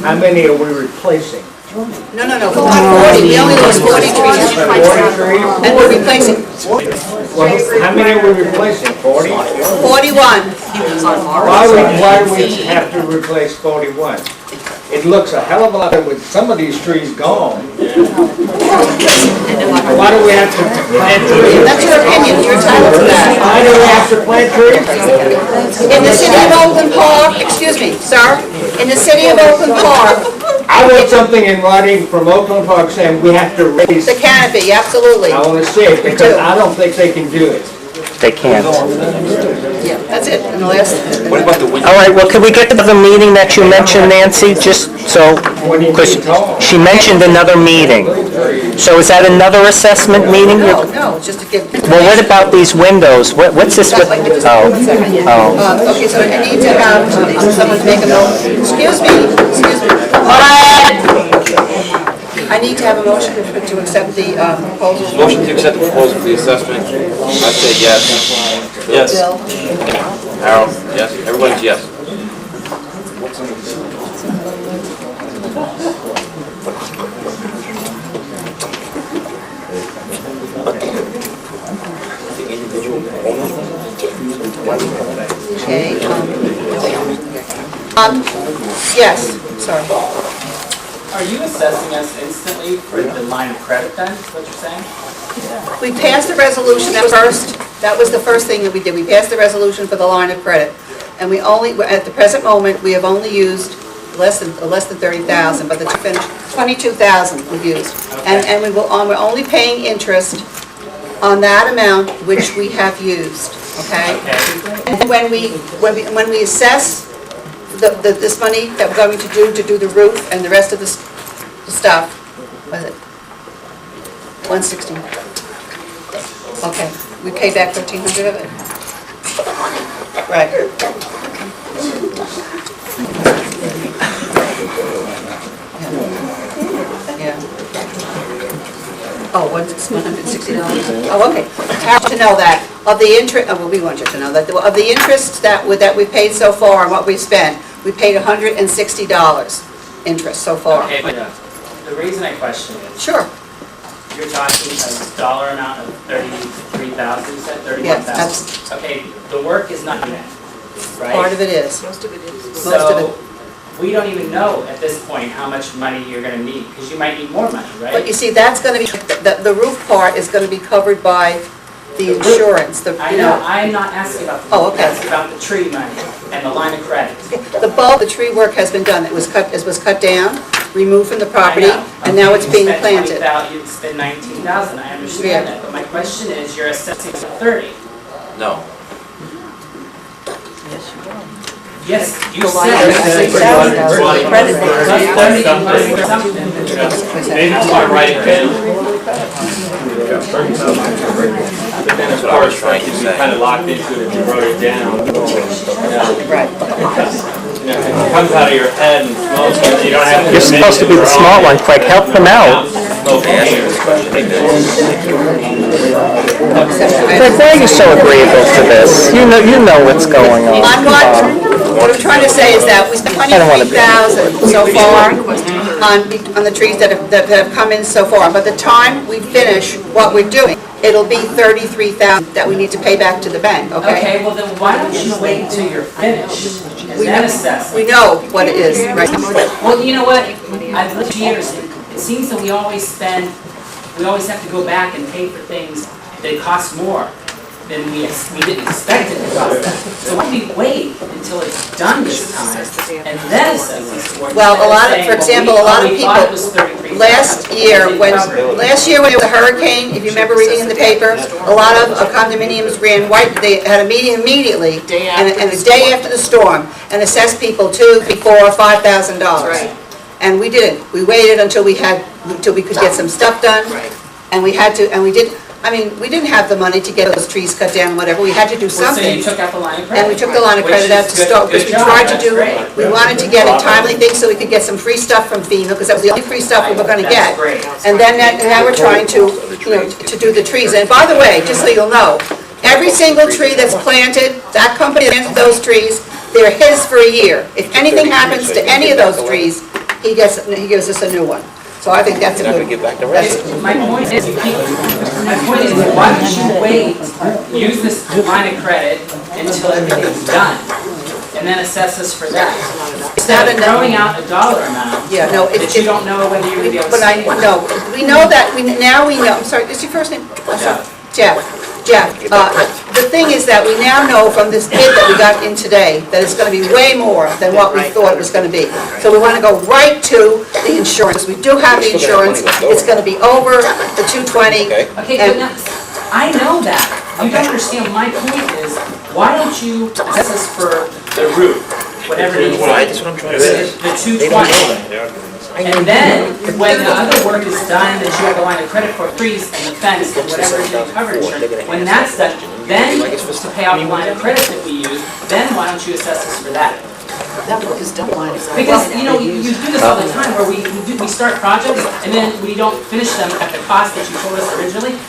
How many are we replacing? No, 40. We only lost 40 trees. 40 trees? And we're replacing Well, how many are we replacing? 40? 41. Why do we have to replace 41? It looks a hell of a lot better with some of these trees gone. Why do we have to plant trees? That's your opinion. You're entitled to that. Why do we have to plant trees? In the city of Oakland Park, excuse me, sir, in the city of Oakland Park, I want something in writing from Oakland Park saying we have to raise. the canopy, absolutely. I want to see it because I don't think they can do it. They can't. Yeah, that's it. And the last. What about the window? All right, well, could we get to the meeting that you mentioned, Nancy? Just so, because she mentioned another meeting. So is that another assessment meeting? No, just to give. Well, what about these windows? What's this with? Okay, so I need to have someone make a motion. Excuse me. I need to have a motion to accept the proposal. Motion to accept the proposal for the assessment. I say yes. Yes. Bill? Harold, yes. Everybody's yes. Okay. Yes, sorry. Are you assessing us instantly for the line of credit then, is what you're saying? We passed the resolution that was the first thing that we did. We passed the resolution for the line of credit. And we only, at the present moment, we have only used less than 30,000, but the 22,000 we've used. And we're only paying interest on that amount which we have used, okay? And when we assess this money that we're going to do the roof and the rest of the stuff, what is it? 160. Okay, we paid back 1,300 of it. Right. Yeah. Oh, $160. Oh, okay. To know that of the interest. Well, we want you to know that of the interest that we paid so far and what we spent, we paid $160 interest so far. Okay, but the reason I question it, Sure. you're talking a dollar amount of 33,000, you said 31,000? Yes, Okay, the work is not done, right? part of it is. So, we don't even know at this point how much money you're going to need, because you might need more money, But right? you see, that's going to be, the roof part is going to be covered by the insurance. I know, I'm not asking about the Oh, roof, okay. I'm asking about the tree money and the line of credit. The bulk, the tree work has been done. It was cut down, removed from the property, I know. and now it's being You spent planted. 20,000, you spent 19,000, I understand that, but my question is, you're assessing 30. No. Yes, you said. Maybe you want to write it down. But then of course, like, if you kind of locked into it, if you wrote it down. Right. You know, it comes out of your head and smoke, and you don't have to. You're supposed to be the smart one, Craig. Help them out. Craig, why are you so agreeable to this? You know what's going on. What I'm trying to say is that we spent $23,000 so far on the trees that have come in so far. By the time we finish what we're doing, it'll be $33,000 that we need to pay back to the bank, okay? Okay, well then why don't you wait until you're finished and then assess it? We know what it is, right? Well, you know what, I've lived years, it seems that we always have to go back and pay for things that cost more than we didn't expect it to cost that. So why don't we wait until it's done this time and then assess this for it? Well, for example, a lot of people, last year when there was a hurricane, if you remember reading in the paper, a lot of condominiums ran white, they had a meeting immediately, and the day after the storm, and assessed people $2,000, $3,000, $4,000, $5,000. Right. And we didn't. We waited until we could get some stuff done, and we didn't have the money to get those trees cut down and whatever. We had to do So you something. took out the line of credit. And we took the line of credit out to start, because we tried to do, we wanted to get a timely thing so we could get some free stuff from FEMA, because that was the only free stuff we were gonna get. That's great. And then, now we're trying to, to do the trees. And by the way, just so you'll know, every single tree that's planted, that company that planted those trees, they're his for a year. If anything happens to any of those trees, he gives us a new one. So I think that's a good. My point is, why don't you wait, use this line of credit until everything's done, and then assess us for that? Instead of throwing out a dollar amount Yeah, no, that you don't know whether you're gonna be able to But spend. we know that, now we know, I'm sorry, is your first name? Jeff, the thing is that we now know from this bid that we got in today, that it's gonna be way more than what we thought it was gonna be. So we wanna go right to the insurance. We do have the insurance, it's gonna be over the 220. Okay, but now, I know that. You don't understand, my point is, why don't you assess us for the roof, whatever it is. That's what I'm trying to say. The 220. And then, when the other work is done, that you have the line of credit for trees and the fence and whatever is in coverage insurance, when that's done, then to pay off the line of credit that we use, then why don't you assess us for that? That work is done. Because, you know, you do this all the time, where we start projects, and then we don't finish them at the cost that you told us originally.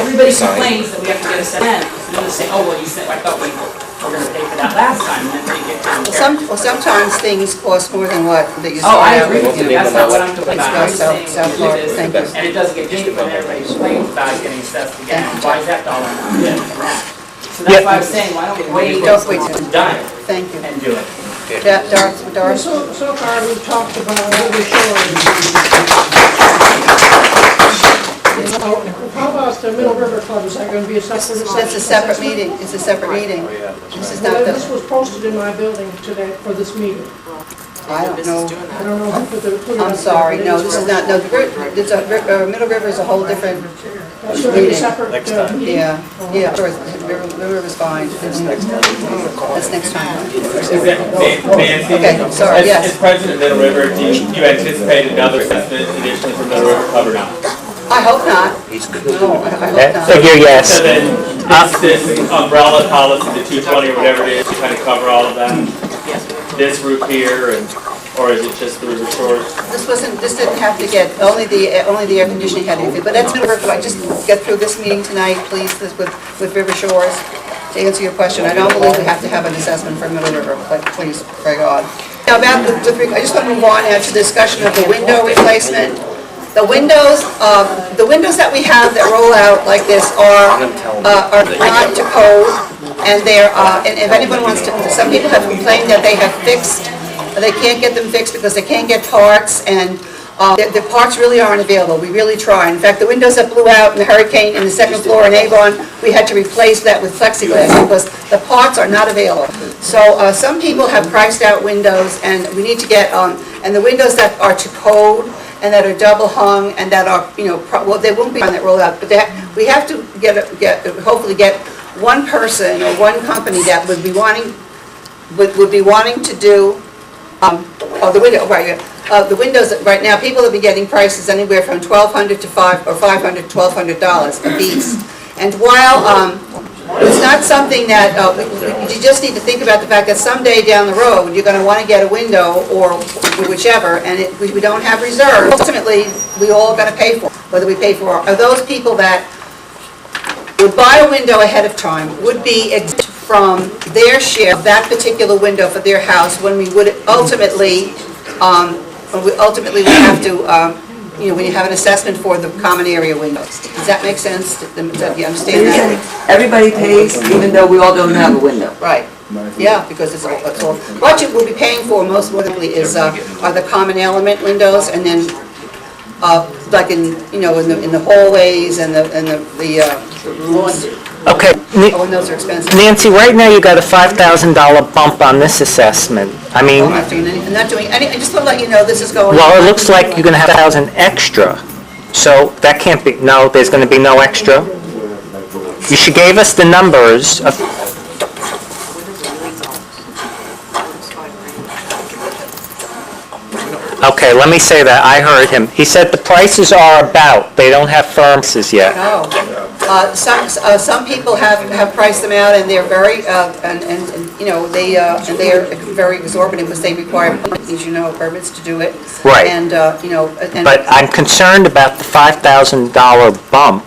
Everybody complains that we have to get a set in, and then they say, oh, well, you said, I thought we were gonna pay for that last time, and then they get down there. Well, sometimes things cost more than what that you Oh, I saw. agree with you, that's not what I'm talking about, I'm saying, South we do Florida, this, thank you. and it doesn't get paid for, and everybody complains about it getting assessed again, why is that dollar amount different from that? So that's why I was saying, why don't we wait Don't until wait. it's done Thank you. and do it? Doris? So far, we've talked about River Shores. How about the Middle River Club, is that going to be a separate? It's a separate meeting, it's a separate meeting. This is not Well, the, this was posted in my building today for this meeting. I don't know. I don't know who put it. I'm sorry, no, this is not, no, Middle River is a whole different, That's going to be a separate meeting. yeah, sure, Middle River's fine. That's next time. Nancy? Okay, sorry, yes. As president of Middle River, do you anticipate another assessment additionally for Middle River Club or not? I hope not. No, I hope not. Figure yes. So then, this umbrella policy, the 220 or whatever it is, to kind of cover all of that? This roof here, or is it just the River Shores? This didn't have to get, only the air conditioning had anything, but that's Middle River. I just get through this meeting tonight, please, with River Shores. To answer your question, I don't believe we have to have an assessment for Middle River, but please, pray God. Now about I just want to move on now to discussion of the window replacement. The windows that we have that roll out like this are not to code, and and if anyone wants to, some people have complained that they have they can't get them fixed because they can't get parts, and the parts really aren't available. We really try. In fact, the windows that blew out in the hurricane in the second floor in Avon, we had to replace that with plexiglass because the parts are not available. So some people have priced out windows, and we need to get and the windows that are to code and that are double hung and that are, well, they won't be on that rollout, but we have to hopefully get one person or one company that would be wanting to do the window, right, the windows, that right now, people have been getting prices anywhere from $1,200 to $500 to $1,200 a piece. And while it's not something that, you just need to think about the fact that someday down the road, you're going to want to get a window or whichever, and we don't have reserves. Ultimately, we all got to pay for it, whether we pay for it. Are those people that would buy a window ahead of time would be exempt from their share of that particular window for their house when we would ultimately we have to, when you have an assessment for the common area windows. Does that make sense? Do you understand that? Everybody pays, even though we all don't have a window. Right. Yeah, because it's all, what you will be paying for most likely is, are the common element windows, and then, like in the hallways and the lawns. Okay, Oh, and those are expensive. Nancy, right now you got a $5,000 bump on this assessment. I mean, I'm not doing any, I just want to let you know this is going on. well, it looks like you're gonna have 1,000 extra. So that can't be, no, there's gonna be no extra? You should give us the numbers of, okay, let me say that, I heard him. He said the prices are about, they don't have firms yet. No. Some people have priced them out, and they're very, they are very exorbitant because they require, as you know, permits to do it. Right. And, But I'm concerned about the $5,000 bump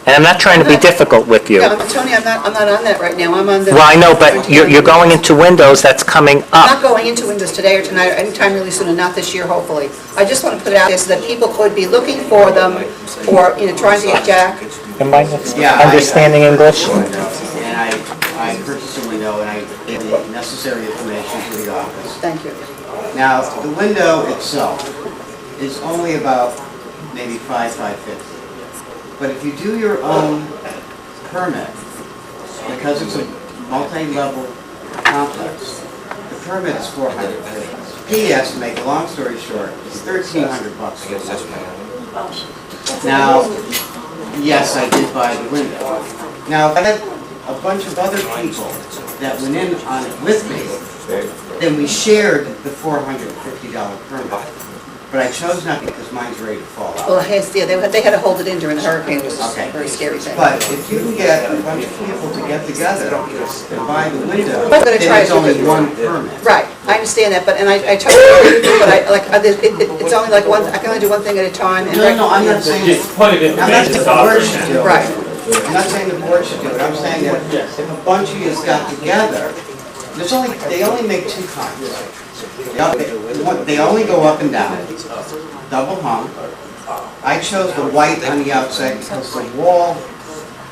And I'm not trying to be difficult with you. No, Tony, I'm not on that right now, I'm on the... Well, I know, but you're going into windows that's coming I'm up. not going into Windows today or tonight, or anytime really soon, and not this year, hopefully. I just want to put it out there so that people could be looking for them, or, trying to get Jack. Am I understanding English? And I purchased a window and I gave the necessary information to the office. Thank you. Now, the window itself is only about maybe $550. But if you do your own permit, because it's a multi-level complex, the permit is $450. P.S., to make a long story short, it's $1,300 for this window. Now, yes, I did buy the window. Now, if I had a bunch of other people that went in on it with me, then we shared the $450 permit. But I chose not because mine's ready to fall Well, out. they had to hold it in during the hurricane, it was Okay. a very scary thing. But if you can get a bunch of people to get together and buy the window, We're gonna try then it's to do only it. one permit. Right, I understand that, but, and I totally agree with you, but it's only like one, I can only do one thing at a time. and No, I'm not saying, Just point of I'm not information saying is the board offered. should do it. Right, I'm not saying the board should do it, I'm saying that if a bunch of you got together, they only make two kinds. They only go up and down, double hung. I chose the white on the outside because the wall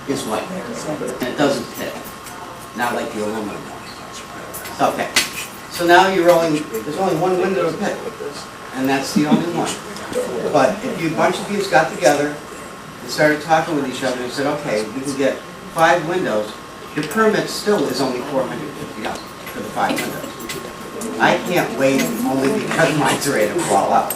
is white, and it doesn't fit, not like the aluminum one. Okay, so now there's only one window to pick, and that's the only one. But if a bunch of you got together and started talking with each other and said, okay, we can get 5 windows, the permit still is only $450 for the 5 windows. I can't wait only because mine's ready to fall out.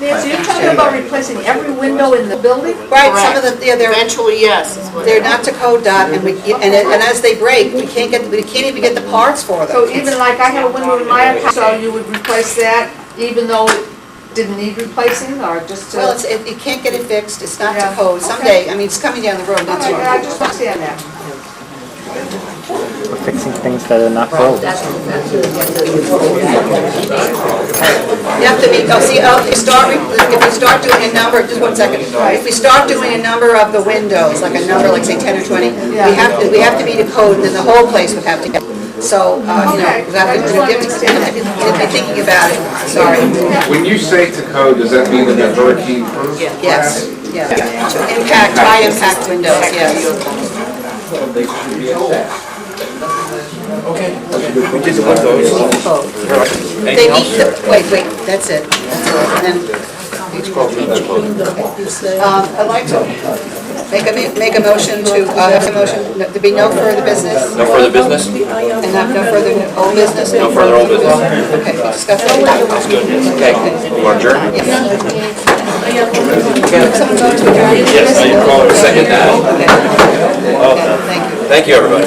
Nancy, you're talking about replacing every window in the building? right, some of the, they're, Eventually, yes. is what- they're not to code dot, and as they break, we can't even get the parts for them. So even like I have a window in my house, so you would replace that even though it didn't need replacing or just to? Well, you can't get it fixed, it's not to Yeah, code, okay. someday, I mean, it's coming down the road, not too I long. just understand that. We're fixing things that are not broke. You have to meet, if we start doing a number, just 1 second. If we start doing a number of the windows, like a number, like say 10 or 20, we have to meet a code, and then the whole place would have to get. So, we have to be thinking about it, sorry. When you say to code, does that mean that the hurricane proof? Yes, yes. High impact windows, yes. They should be attached. We did the windows. They meet wait, that's it. And then, I'd like to make a motion to, have a motion, to be no further business, No further business? and no further old business? No further old business. Okay, discuss that. That's good. Okay, you want to adjourn? Someone go to adjourn? Yes, I call it second that. Okay. Okay, thank you. Thank you, everybody.